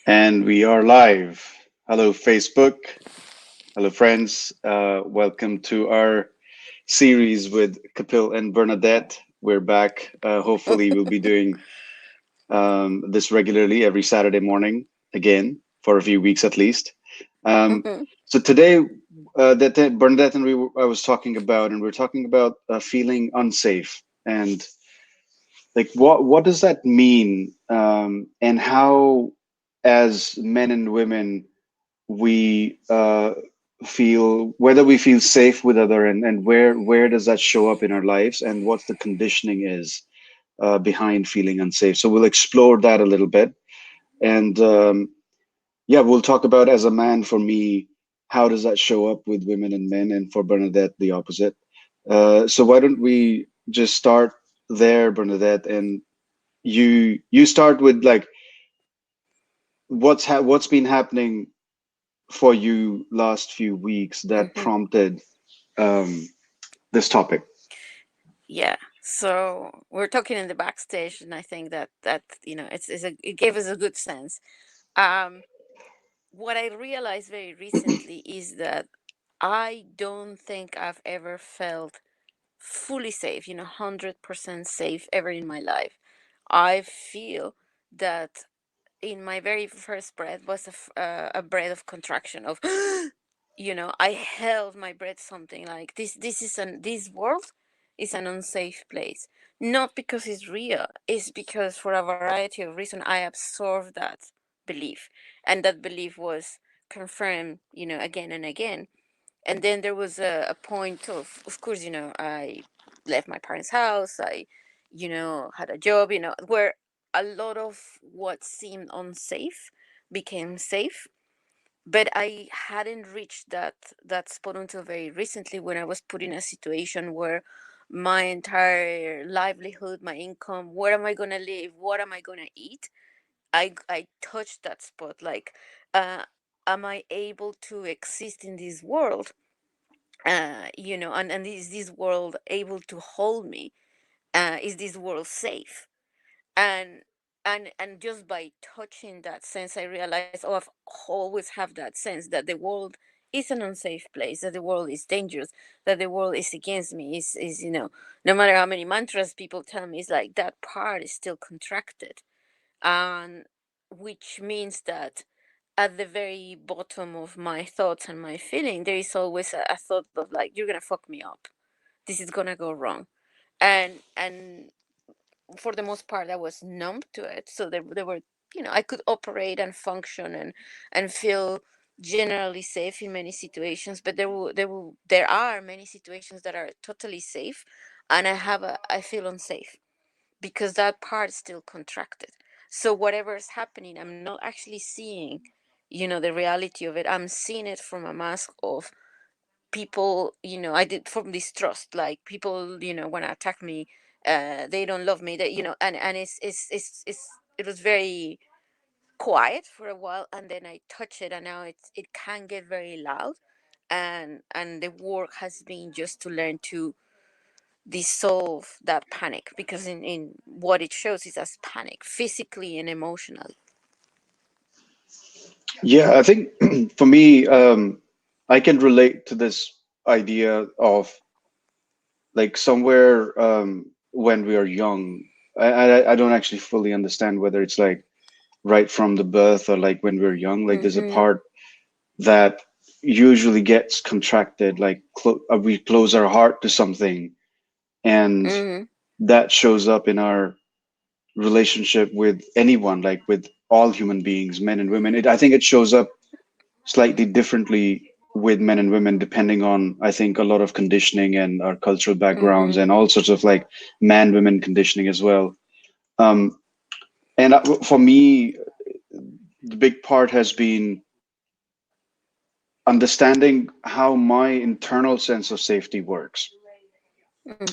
And we are live. Hello, Facebook. Hello, friends. Welcome to our series with Kapil and Bernadette. We're back. Hopefully, we'll be doing this regularly every Saturday morning again for a few weeks at least. Um, Mhm. so today, that Bernadette and I was talking about, and we're talking about feeling unsafe and like what does that mean, and how, as men and women, we feel whether we feel safe with other, and where does that show up in our lives, and what the conditioning is behind feeling unsafe. So we'll explore that a little bit, and yeah, we'll talk about, as a man, for me, how does that show up with women and men, and for Bernadette the opposite. So why don't we just start there, Bernadette, and you start with like what's been happening for you last few weeks that Mhm. prompted um, this topic. Yeah. So we're talking in the backstage, and I think that it gave us a good sense. Um, what I realized very recently is that I don't think I've ever felt fully safe, 100% safe ever in my life. I feel that in my very first breath was a breath of contraction of I held my breath, something like this world is an unsafe place, not because it's real, it's because for a variety of reasons I absorbed that belief, and that belief was confirmed, again and again. And then there was a point of course, I left my parents' house. I, had a job, where a lot of what seemed unsafe became safe. But I hadn't reached that spot until very recently, when I was put in a situation where my entire livelihood, my income, where am I gonna live, what am I gonna eat, I touched that spot. Like, uh am I able to exist in this world, and is this world able to hold me, is this world safe? And and and just by touching that sense, I realized, oh, I've always have that sense that the world is an unsafe place, that the world is dangerous, that the world is against me, is no matter how many mantras people tell me, it's like that part is still contracted. And which means that at the very bottom of my thoughts and my feeling, there is always a thought of like, you're gonna fuck me up, this is gonna go wrong. And for the most part, I was numb to it, so there were, I could operate and function and feel generally safe in many situations. But there are many situations that are totally safe, and I feel unsafe because that part is still contracted. So whatever is happening, I'm not actually seeing, the reality of it. I'm seeing it from a mask of people, I did, from distrust. Like, people, want to attack me, they don't love me, that, and it was very quiet for a while, and then I touch it, and now it can get very loud. And the work has been just to learn to dissolve that panic, because in what it shows is as panic, physically and emotionally. Yeah, I think for me, I can relate to this idea of like somewhere when we are young. I don't actually fully understand whether it's like right from the birth or like when we're young. Like there's a Mm-hmm. part that usually gets contracted, like we close our heart to something, and Mm-hmm. that shows up in our relationship with anyone, like with all human beings, men and women. I think it shows up slightly differently with men and women depending on, I think, a lot of conditioning and our cultural backgrounds Mm-hmm. and all sorts of like man women conditioning as well. Um, and for me, the big part has been understanding how my internal sense of safety works.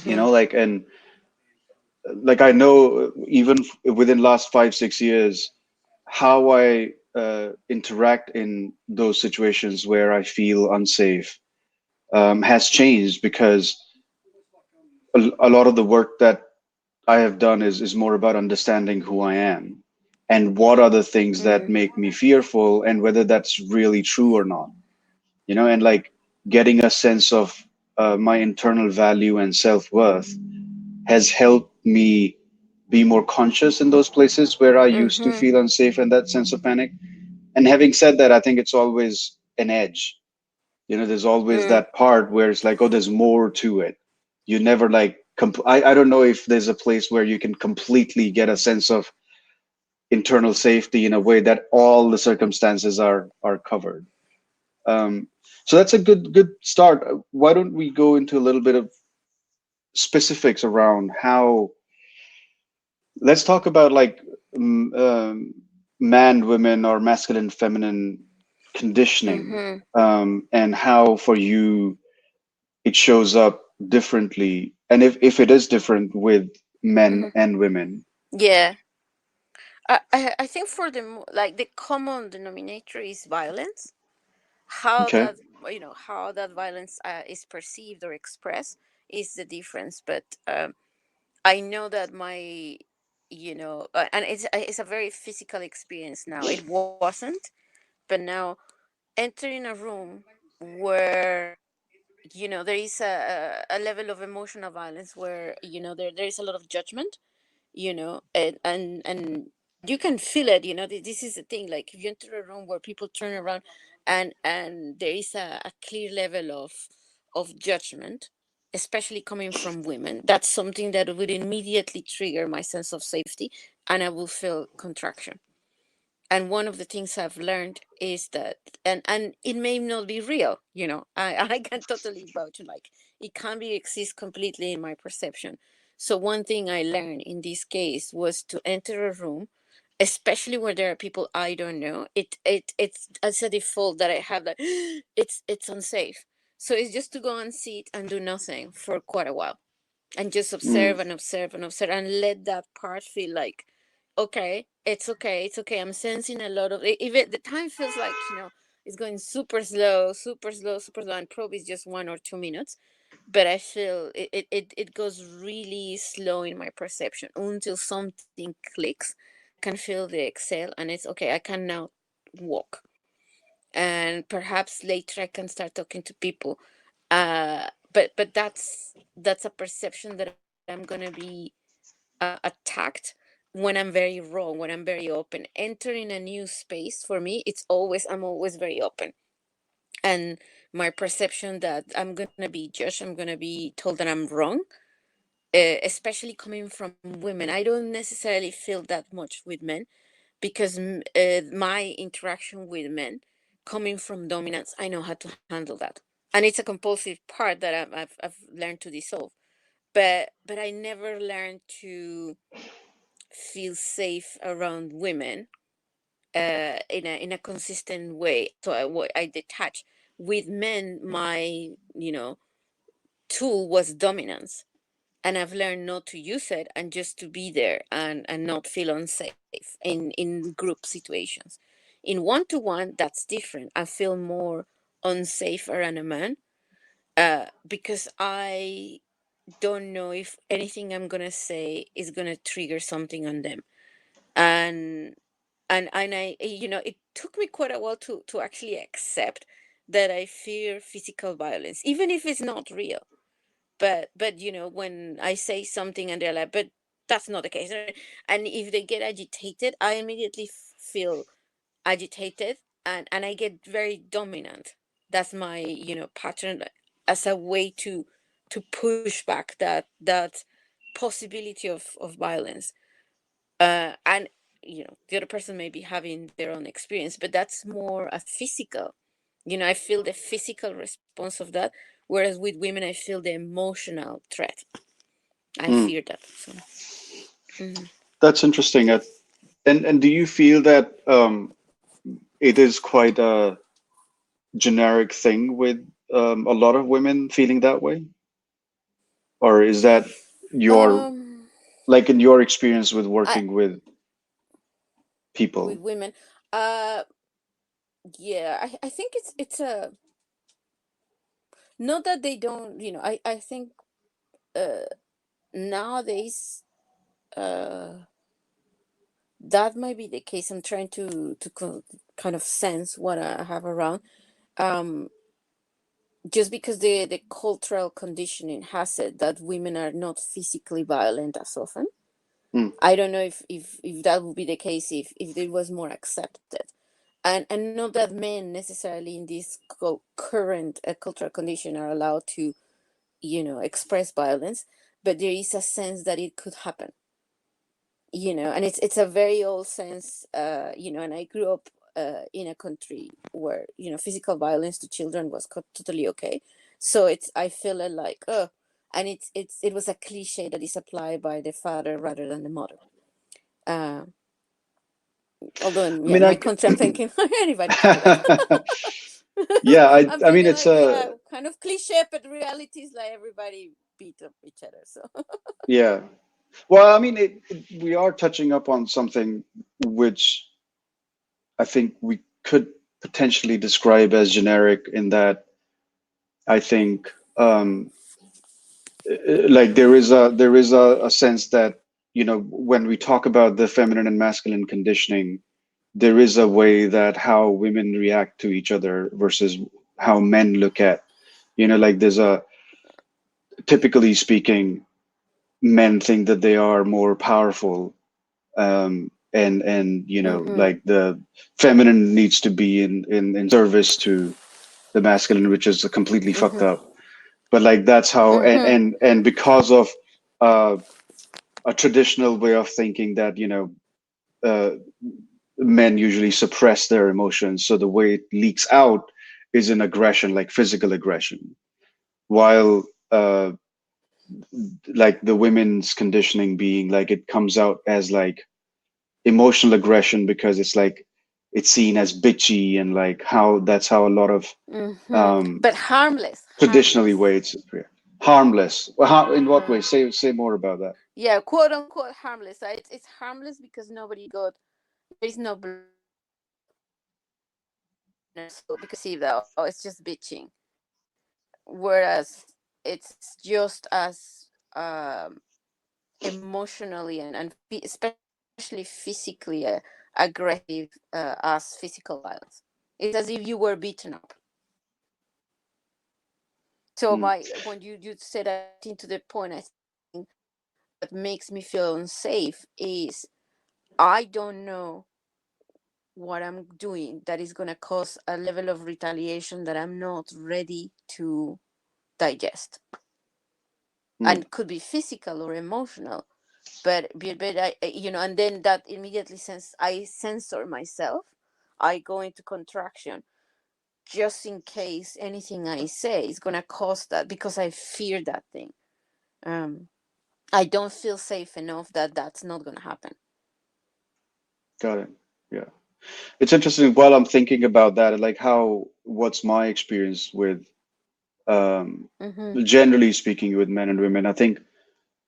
You Mm-hmm. know, like, and like I know even within last 5 6 years how I interact in those situations where I feel unsafe has changed, because a lot of the work that I have done is more about understanding who I am. and what are the things that Mm. make me fearful, and whether that's really true or not, and like getting a sense of my internal value and self-worth has helped me be more conscious in those places where I used to Mm-hmm. feel unsafe and that sense of panic. And having said that, I think it's always an edge. There's always Mm. that part where it's like, oh, there's more to it. You never like, I don't know if there's a place where you can completely get a sense of internal safety in a way that all the circumstances are covered. Um, so that's a good start. Why don't we go into a little bit of specifics around how? Let's talk about like man, women, or masculine, feminine conditioning, Mm-hmm. and how for you it shows up differently, and if it is different with men Mm-hmm. and women. Yeah. I think for like the common denominator is violence. How Okay. that how that violence is perceived or expressed is the difference. But I know that my and it's a very physical experience now. It wasn't, but now entering a room where there is a level of emotional violence where there is a lot of judgment, and you can feel it. This is the thing, like if you enter a room where people turn around and there is a clear level of judgment, especially coming from women, that's something that would immediately trigger my sense of safety, and I will feel contraction. And one of the things I've learned is that, and it may not be real, I can totally vouch, like it can be exist completely in my perception. So one thing I learned in this case was to enter a room, especially where there are people I don't know. It's a default that I have, that it's unsafe. So it's just to go and sit and do nothing for quite a while, and just Mm, observe and observe and observe, and let that part feel like, okay, it's okay, it's okay. I'm sensing a lot of even the time feels like, it's going super slow, super slow, super slow, and probably it's just 1 or 2 minutes, but I feel it goes really slow in my perception until something clicks. I can feel the exhale, and it's okay, I can now walk, and perhaps later I can start talking to people. But that's a perception that I'm gonna be attacked when I'm very raw, when I'm very open. Entering a new space for me, I'm always very open, and my perception that I'm gonna be judged, I'm gonna be told that I'm wrong, especially coming from women. I don't necessarily feel that much with men, because my interaction with men coming from dominance, I know how to handle that, and it's a compulsive part that I've learned to dissolve. But I never learned to feel safe around women in a consistent way. So I detach. With men, my tool was dominance, and I've learned not to use it, and just to be there, and not feel unsafe in group situations. In one to one, that's different. I feel more unsafe around a man, because I don't know if anything I'm gonna say is gonna trigger something on them. And and and it took me quite a while to actually accept that I fear physical violence, even if it's not real. But when I say something and they're like, but that's not the case, and if they get agitated, I immediately feel agitated, and I get very dominant. That's my pattern, as a way to push back that possibility of violence. And the other person may be having their own experience, but that's more a physical. I feel the physical response of that, whereas with women I feel the emotional threat. I mm. fear that. So mhm. That's interesting. And do you feel that it is quite a generic thing with a lot of women feeling that way, or is that your um like in your experience with I working with with people? women, uh yeah, I think it's a, not that they don't, I think uh nowadays, uh that might be the case. I'm trying to kind of sense what I have around. Um, just because the cultural conditioning has it that women are not physically violent as often. Mm, I don't know if that would be the case if it was more accepted, and not that men necessarily in this current cultural condition are allowed to, express violence, but there is a sense that it could happen, and it's a very old sense, and I grew up in a country where physical violence to children was totally okay. So I feel it like, oh, and it was a cliche that is applied by the father rather than the mother. uh Although I in, mean, my country I'm thinking anybody can do that. yeah, I'm I mean, thinking it's like, a, yeah, kind of cliche, but reality is like everybody beat up each other, so. yeah. Well, I mean, we are touching up on something which I think we could potentially describe as generic in that I think, like there is a sense that, when we talk about the feminine and masculine conditioning, there is a way that how women react to each other versus how men look at, like there's a, typically speaking, men think that they are more powerful, and Mm-hmm. like the feminine needs to be in service to the masculine, which is completely fucked Mm-hmm. up. But like that's how, Mm-hmm. and because of uh, a traditional way of thinking that uh, men usually suppress their emotions, so the way it leaks out is in aggression, like physical aggression, while like the women's conditioning being like it comes out as like emotional aggression because it's like it's seen as bitchy, and like how that's how a lot of Mm-hmm. um But harmless, traditionally harmless. ways harmless. Well, how, in what way? Uh-huh. Say more about that. Yeah, quote unquote harmless. It's harmless because there is no blood, so people perceive that, oh, it's just bitching, whereas it's just as emotionally and especially physically aggressive as physical violence. It's as if you were beaten up. So Mm, when you said that, getting to the point, I think what makes me feel unsafe is I don't know what I'm doing that is going to cause a level of retaliation that I'm not ready to digest. mm, And could be physical or emotional. But and then that immediately, since I censor myself, I go into contraction just in case anything I say is going to cause that, because I fear that thing. Um, I don't feel safe enough that that's not going to happen. got it. Yeah, it's interesting while I'm thinking about that, like how what's my experience with Mm-hmm. generally speaking with men and women. I think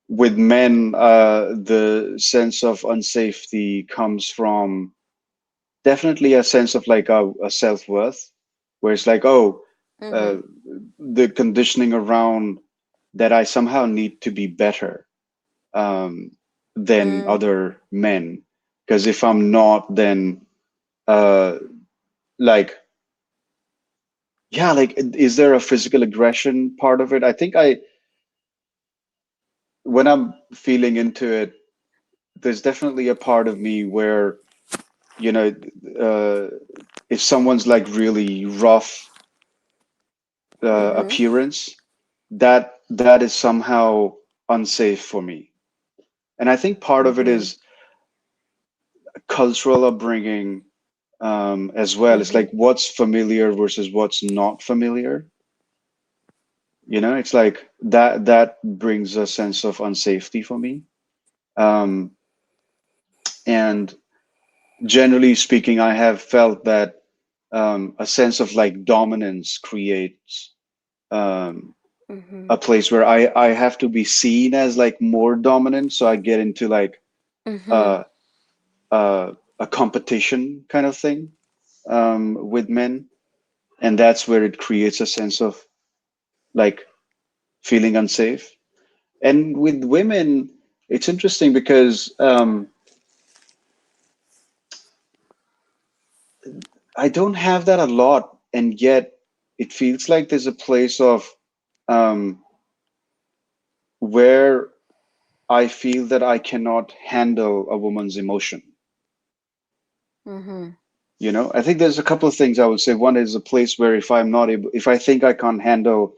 with men, the sense of unsafety comes from definitely a sense of like a self-worth, where it's like, oh, uh, Mm-hmm. the conditioning around that I somehow need to be better um, than Mm. other men, because if I'm not, then uh, like, yeah, like, is there a physical aggression part of it? I think when I'm feeling into it, there's definitely a part of me where, you know, uh, if someone's like really rough Mm-hmm. appearance, that is somehow unsafe for me. And I think part of it Mm-hmm. is cultural upbringing as well. It's Mm-hmm. like what's familiar versus what's not familiar. It's like that brings a sense of unsafety for me. Um, and generally speaking, I have felt that a sense of like dominance creates um, Mm-hmm. a place where I have to be seen as like more dominant. So I get into like Mm-hmm. uh, a competition kind of thing with men. And that's where it creates a sense of like feeling unsafe. And with women, it's interesting because I don't have that a lot, and yet it feels like there's a place of um, where I feel that I cannot handle a woman's emotion. Mm-hmm. You know, I think there's a couple of things I would say. One is a place where if I'm not able, if I think I can't handle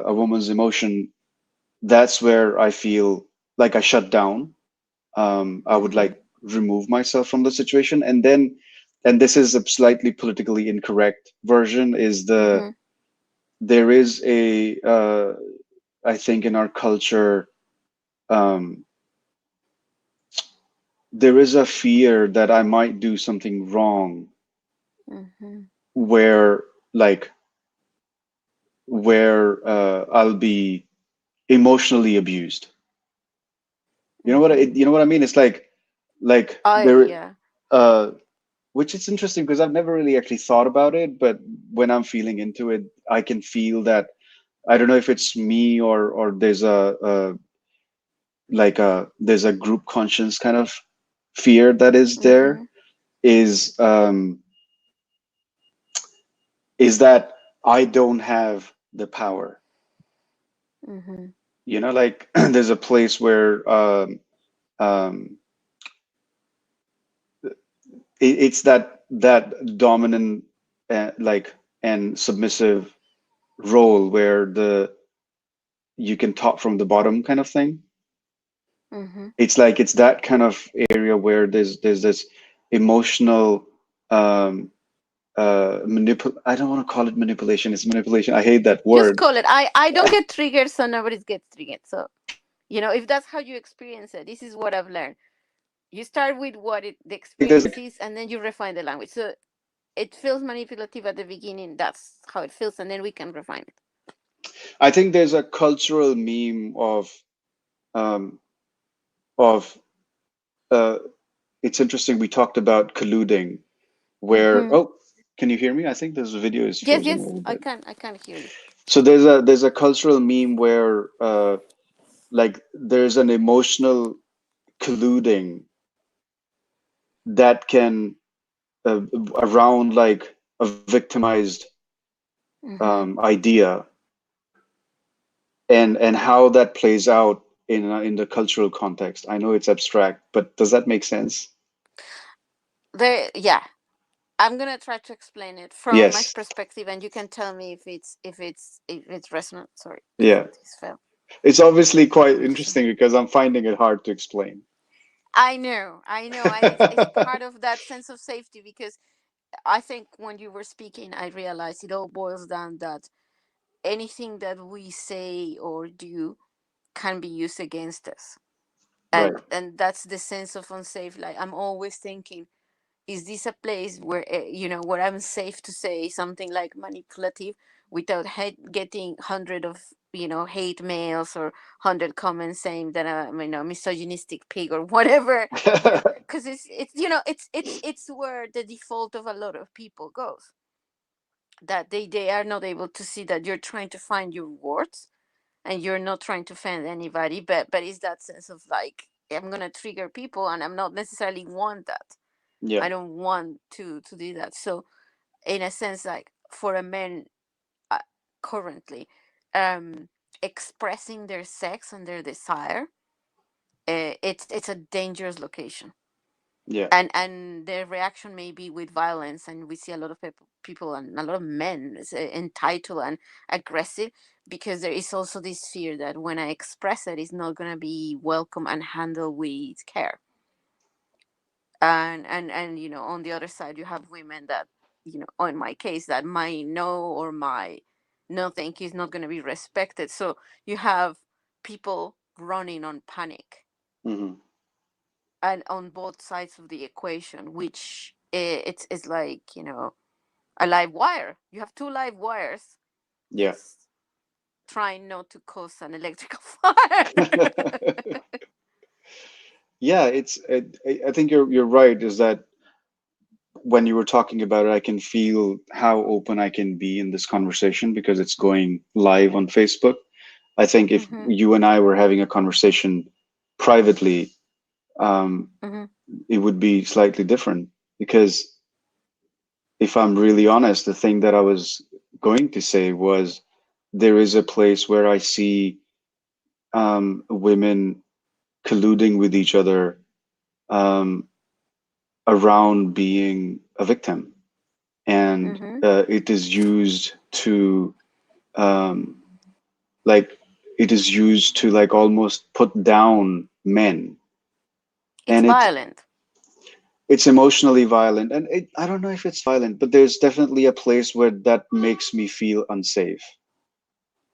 a woman's emotion, that's where I feel like I shut down. I would Mm-hmm. like remove myself from the situation, and then, and this is a slightly politically incorrect version, is Mm-hmm. there is a I think in our culture, um, there is a fear that I might do something wrong Mm-hmm. where like I'll be emotionally abused. Mm-hmm. You know what I mean? It's like I there yeah. uh which is interesting because I've never really actually thought about it, but when I'm feeling into it, I can feel that I don't know if it's me or there's there's a group conscience kind of fear that is Mm-hmm. there is is that I don't have the power. Mm-hmm. You know, like there's a place where um, it's that dominant and submissive role where the you can top from the bottom kind of thing. Mm-hmm. It's like it's that kind of area where there's this emotional I don't want to call it manipulation. It's manipulation. I hate that Just word. call it. I don't get triggered, so nobody gets triggered. So if that's how you experience it, this is what I've learned. You start with what the I think there's experience is, and then you refine the language. So it feels manipulative at the beginning. That's how it feels, and then we can refine it. I think there's a cultural meme um of uh it's interesting we talked about colluding where Mm-hmm. oh, can you hear me? I think this video is Yes, frozen a yes, little I bit. can. I can hear you. So there's a cultural meme where like there's an emotional colluding that can around like a victimized Mm-hmm. idea and how that plays out in the cultural context. I know it's abstract, but does that make sense? Yeah, I'm gonna try to explain it from my Yes. perspective, and you can tell me if it's resonant. Sorry, because Yeah. this fell. It's obviously quite Connection. interesting because I'm finding it hard to explain. I know, and it's part of that sense of safety because I think when you were speaking, I realized it all boils down that anything that we say or do can be used against us, Right. and that's the sense of unsafe. Like I'm always thinking, is this a place where where I'm safe to say something like manipulative without getting hundred of hate mails or hundred comments saying that I'm misogynistic pig or whatever, because it's where the default of a lot of people goes, that they are not able to see that you're trying to find your words and you're not trying to offend anybody, but it's that sense of like I'm gonna trigger people and I'm not necessarily want that. Yeah. I don't want to do that. So in a sense, like for a man, uh, currently, um, expressing their sex and their desire, it's a dangerous location. Yeah. And their reaction may be with violence, and we see a lot of people and a lot of men entitled and aggressive because there is also this fear that when I express it, it's not going to be welcome and handled with care. And on the other side you have women that, in my case, that my no or my no thank you is not going to be respected. So you have people running on panic Hmm. and on both sides of the equation, which it's like a live wire. You have two live wires Yeah. just trying not to cause an electrical fire. Yeah, I think you're right, is that when you were talking about it, I can feel how open I can be in this conversation because it's going live on Facebook. I think if Hmm. you and I were having a conversation privately, um, Hmm. it would be slightly different because if I'm really honest, the thing that I was going to say was there is a place where I see women colluding with each other um, around being a victim, and Mm-hmm. it is used to um, like it is used to like almost put down men, It's and violent. it's emotionally violent, and I don't know if it's violent, but there's definitely a place where that makes me feel unsafe,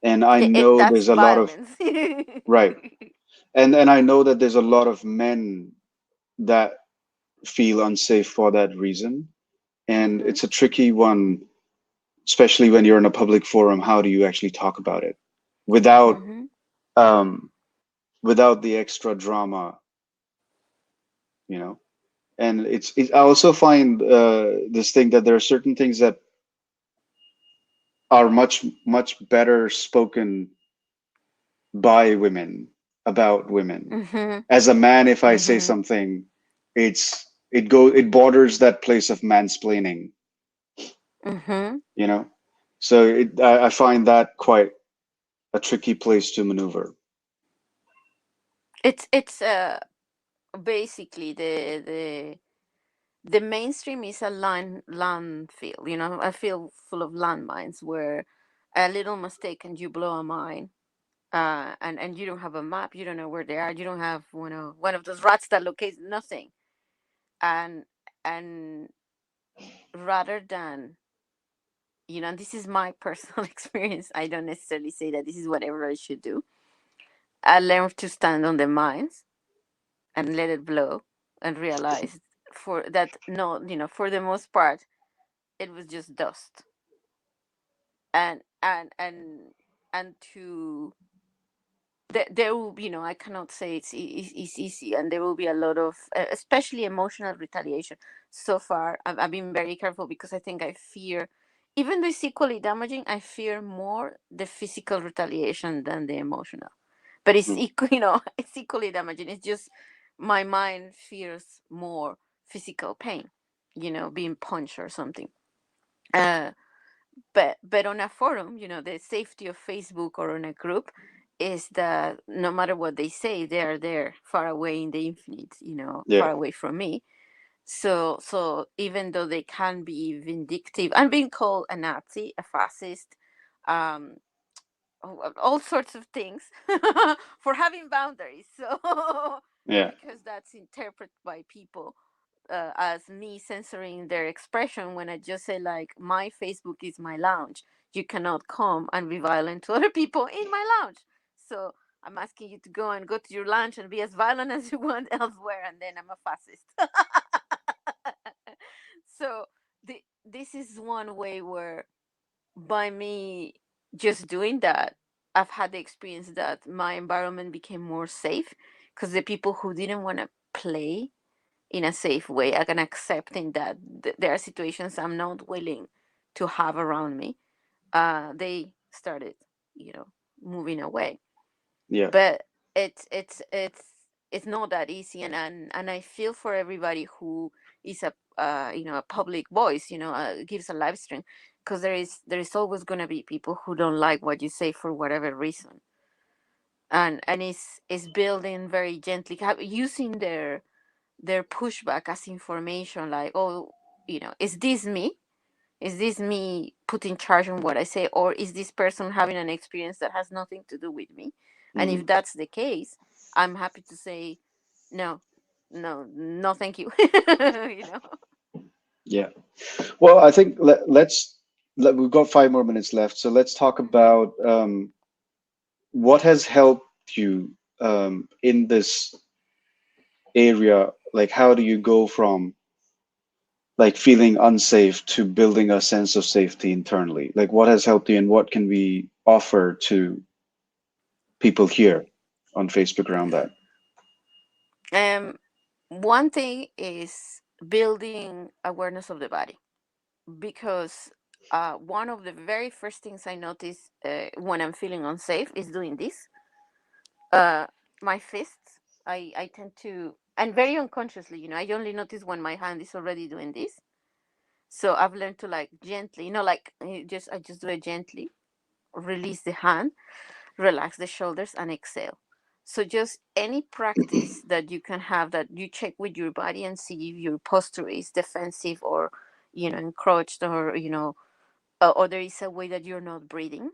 and I know That's there's a lot of violence. right, and I know that there's a lot of men that feel unsafe for that reason, and Mm-hmm. it's a tricky one, especially when you're in a public forum. How do you actually talk about it without Mm-hmm. um, without the extra drama, you know? And I also find this thing that there are certain things that are much better spoken by women about women. Mm-hmm. As a man, if I say Mm-hmm. something, it borders that place of mansplaining, Mm-hmm. you know. So I find that quite a tricky place to maneuver. It's basically the mainstream is a landfill, a field full of landmines where a little mistake and you blow a mine. And you don't have a map, you don't know where they are, you don't have one of those rats that locates nothing. And and rather than, and this is my personal experience, I don't necessarily say that this is whatever I should do. I learned to stand on the mines and let it blow, and realize for that, no, for the most part it was just dust. And to there will, I cannot say it's easy, and there will be a lot of especially emotional retaliation. So far I've been very careful, because I think I fear, even though it's equally damaging, I fear more the physical retaliation than the emotional. But it's Mm, equal, it's equally damaging. It's just my mind fears more physical pain, being punched or something. uh but on a forum, the safety of Facebook or on a group is that no matter what they say, they are there, far away in the infinite, yeah, far away from me. So even though they can be vindictive and being called a Nazi, a fascist, um all sorts of things, for having boundaries. So yeah, because that's interpreted by people as me censoring their expression, when I just say, like, my Facebook is my lounge. You cannot come and be violent to other people in my lounge. So I'm asking you to go to your lounge and be as violent as you want elsewhere, and then I'm a fascist. So this is one way where, by me just doing that, I've had the experience that my environment became more safe, because the people who didn't want to play in a safe way, I can accepting that there are situations I'm not willing to have around me. They started, you know, moving away. yeah, But it's not that easy, and I feel for everybody who is a public voice, gives a live stream, because there is always gonna be people who don't like what you say for whatever reason, and it's building very gently, using their pushback as information, like, oh, is this me putting charge on what I say, or is this person having an experience that has nothing to do with me? And mm, if that's the case, I'm happy to say no, no, no, thank you. yeah. Well, I think we've got 5 more minutes left, so let's talk Hmm. about what has helped you in this area. Like, how do you go from like feeling unsafe to building a sense of safety internally? Like, what has helped you, and what can we offer to people here on Facebook around that? um One thing is building awareness of the body, because one of the very first things I notice when I'm feeling unsafe is doing this. uh my fists, I tend to, and very unconsciously, I only notice when my hand is already doing this. So I've learned to like gently, like just I just do it gently, release the hand, relax the shoulders, and exhale. So just any practice that you can have, that you check with your body and see if your posture is defensive or encroached, or or there is a way that you're not breathing,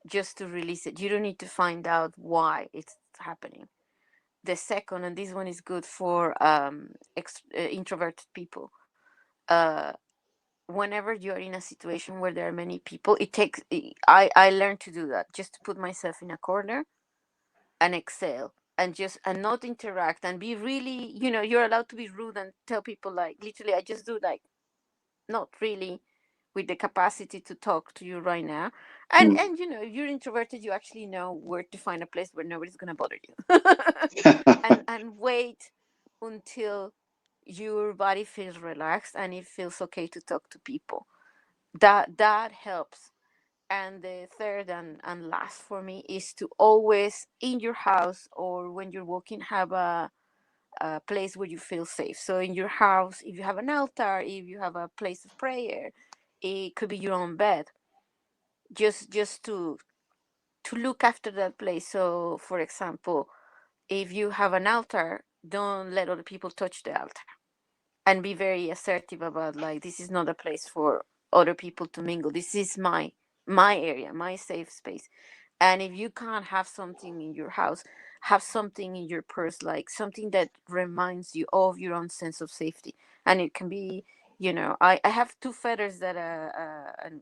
just to release it. You don't need to find out why it's happening. The second, and this one is good for introverted people. uh Whenever you're in a situation where there are many people, it takes I learned to do that, just to put myself in a corner and exhale, and not interact, and be really, you're allowed to be rude and tell people, like, literally, I just do, like, not really with the capacity to talk to you right now. And if you're introverted, you actually know where to find a place where nobody's gonna bother you. And wait until your body feels relaxed and it feels okay to talk to people. That helps. And the third and last for me is to always, in your house or when you're walking, have a place where you feel safe. So in your house, if you have an altar, if you have a place of prayer, it could be your own bed. Just to look after that place. So, for example, if you have an altar, don't let other people touch the altar, and be very assertive about, like, this is not a place for other people to mingle. This is my area, my safe space. And if you can't have something in your house, have something in your purse, like something that reminds you of your own sense of safety. And it can be, I have two feathers that and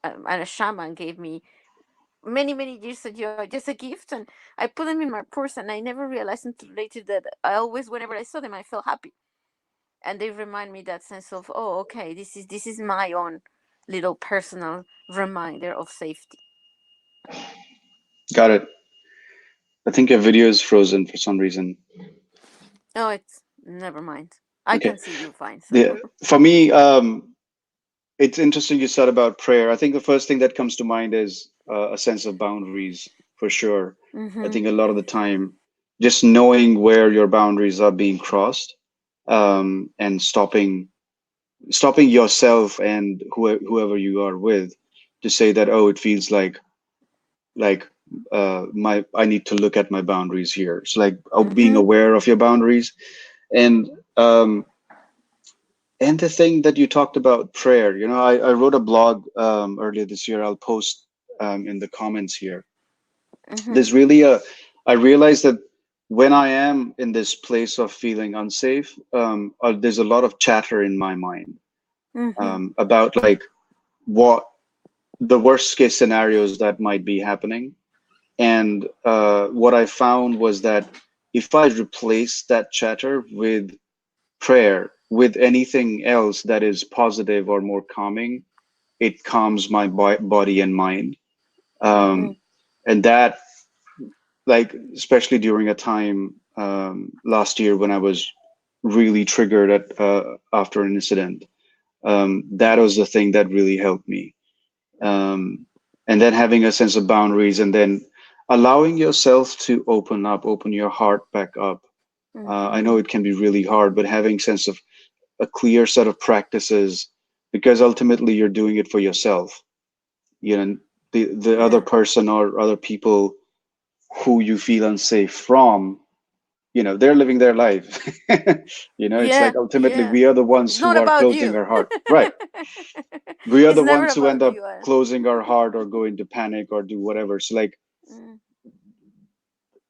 and a shaman gave me many many years ago, just a gift, and I put them in my purse, and I never realized until later that I always, whenever I saw them, I felt happy. And they remind me that sense of, oh, okay, this is my own little personal reminder of safety. Got it. I think your video is frozen for some reason. Oh, it's never mind. I Okay. can see you fine. So. For me, it's interesting you said about prayer. I think the first thing that comes to mind is a sense of boundaries, for sure. I Mm-hmm. think a lot of the time, just knowing where your boundaries are being crossed, and stopping yourself and whoever you are with, to say that, oh, it feels like my I need to look at my boundaries here. It's like, oh, being Mm-hmm. aware of your boundaries. And um, and the thing that you talked about, prayer, I wrote a blog earlier this year. I'll post in the comments here. Mm-hmm. There's really I realized that when I am in this place of feeling unsafe, there's a lot of chatter in my mind, Mm-hmm. about like what the worst case scenarios that might be happening. And what I found was that if I replace that chatter with prayer, with anything else that is positive or more calming, it calms my body and mind. Mm-hmm. Um, and that, like, especially during a time last year when I was really triggered after an incident, that was the thing that really helped me. And then having a sense of boundaries, and then allowing yourself to open your heart back up. I know Mm-hmm. it can be really hard, but having sense of a clear set of practices, because ultimately you're doing it for yourself. The other Yeah. person or other people who you feel unsafe from, they're living their life. It's Yeah. like ultimately Yeah. we are the ones It's who not are about closing you. our heart, right? We are It's the never ones who about end up you. closing our heart or go into panic or do whatever. So Mm,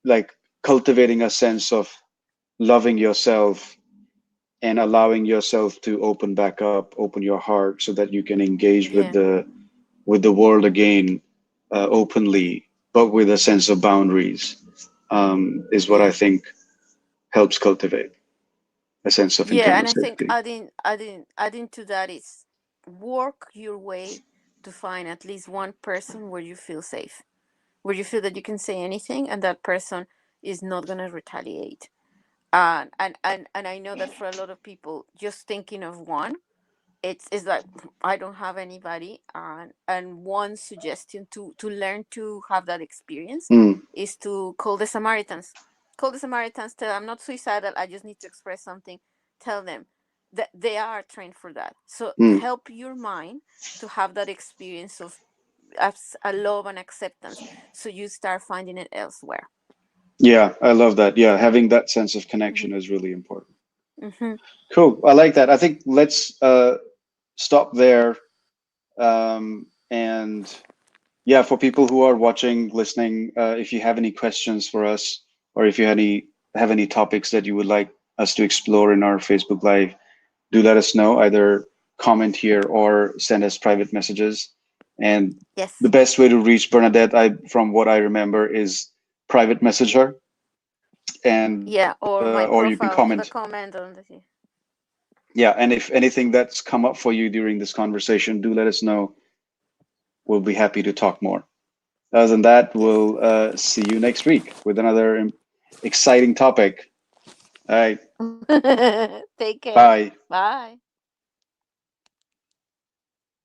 like cultivating a sense of loving yourself and allowing yourself to open back up, open your heart, so that you can engage with yeah. the world again, openly, but with a sense of boundaries, is what I Yeah. think helps cultivate a sense of Yeah, internal and I think safety. adding to that is work your way to find at least one person where you feel safe, where you feel that you can say anything and that person is not gonna retaliate. And I know that for a lot of people, just thinking of one, it's like, I don't have anybody. And one suggestion to learn to have that experience Mm, is to call the Samaritans. Call the Samaritans. Tell, I'm not suicidal. I just need to express something. Tell them. that they are trained for that. So Mm. help your mind to have that experience of a love and acceptance, so you start finding it elsewhere. Yeah, I love that. Yeah, having that sense of Hmm. connection is really important. Hmm. Cool. I like that. I think let's stop there. And yeah, for people who are watching, listening, if you have any questions for us, or if you have any topics that you would like us to explore in our Facebook Live, do let us know. Either comment here or send us private messages. And the Yes. best way to reach Bernadette, from what I remember, is private message her, and Yeah, or my or you can profile, the comment. comment on the. Yeah, and if anything that's come up for you during this conversation, do let us know. We'll be happy to talk more. Other than that, Yes. we'll see you next week with another exciting topic. All right. Take care. Bye. Bye.